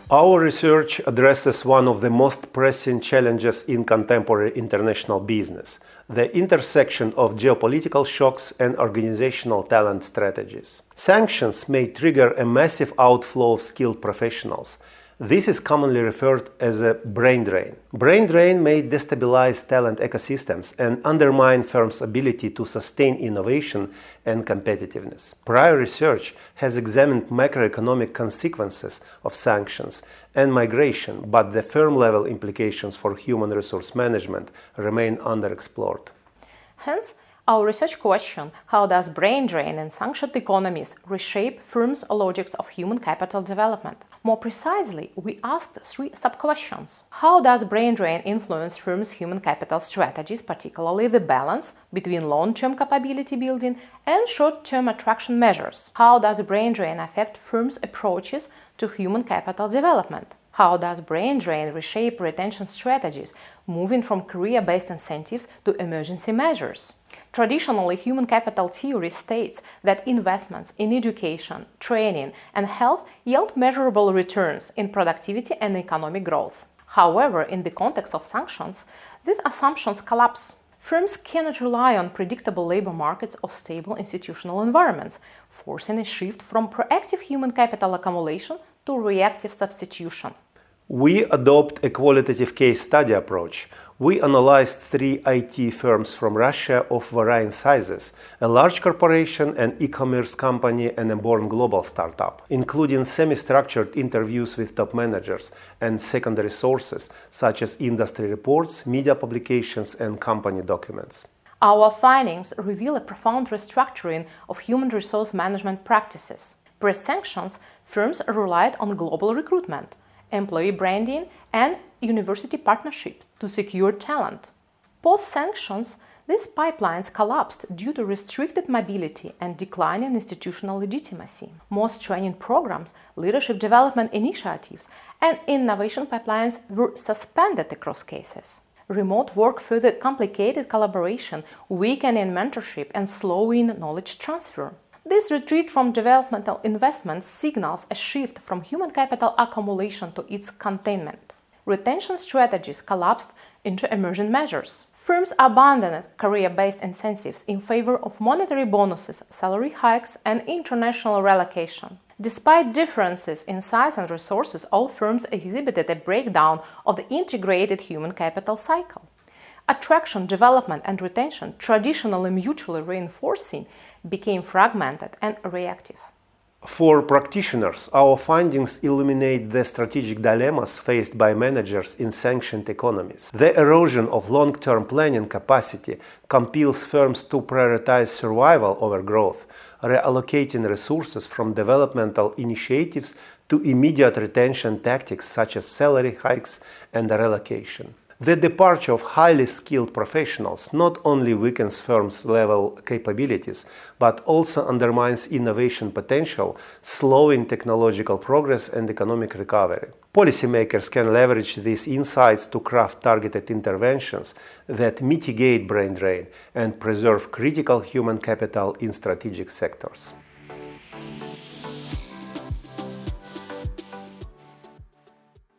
Our research addresses one of the most pressing challenges in contemporary international business: the intersection of geopolitical shocks and organizational talent strategies. Sanctions may trigger a massive outflow of skilled professionals. This is commonly referred as a brain drain. Brain drain may destabilize talent ecosystems and undermine firms' ability to sustain innovation and competitiveness. Prior research has examined macroeconomic consequences of sanctions and migration, but the firm-level implications for human resource management remain underexplored. Hence, our research question: how does brain drain in sanctioned economies reshape firms' logics of human capital development? More precisely, we asked three sub-questions. How does brain drain influence firms' human capital strategies, particularly the balance between long-term capability building and short-term attraction measures? How does brain drain affect firms' approaches to human capital development? How does brain drain reshape retention strategies, moving from career-based incentives to emergency measures? Traditionally, human capital theory states that investments in education, training, and health yield measurable returns in productivity and economic growth. However, in the context of sanctions, these assumptions collapse. Firms cannot rely on predictable labor markets or stable institutional environments, forcing a shift from proactive human capital accumulation to reactive substitution. We adopt a qualitative case study approach. We analyzed 3 IT firms from Russia of varying sizes: a large corporation, an e-commerce company, and a born global startup, including semi-structured interviews with top managers and secondary sources such as industry reports, media publications, and company documents. Our findings reveal a profound restructuring of human resource management practices. Pre-sanctions, firms relied on global recruitment, employee branding, and university partnerships to secure talent. Post-sanctions, these pipelines collapsed due to restricted mobility and declining institutional legitimacy. Most training programs, leadership development initiatives, and innovation pipelines were suspended across cases. Remote work further complicated collaboration, weakening mentorship, and slowing knowledge transfer. This retreat from developmental investments signals a shift from human capital accumulation to its containment. Retention strategies collapsed into emergent measures. Firms abandoned career-based incentives in favor of monetary bonuses, salary hikes, and international relocation. Despite differences in size and resources, all firms exhibited a breakdown of the integrated human capital cycle. Attraction, development, and retention, traditionally mutually reinforcing, became fragmented and reactive. For practitioners, our findings illuminate the strategic dilemmas faced by managers in sanctioned economies. The erosion of long-term planning capacity compels firms to prioritize survival over growth, reallocating resources from developmental initiatives to immediate retention tactics such as salary hikes and relocation. The departure of highly skilled professionals not only weakens firms' level capabilities, but also undermines innovation potential, slowing technological progress and economic recovery. Policymakers can leverage these insights to craft targeted interventions that mitigate brain drain and preserve critical human capital in strategic sectors.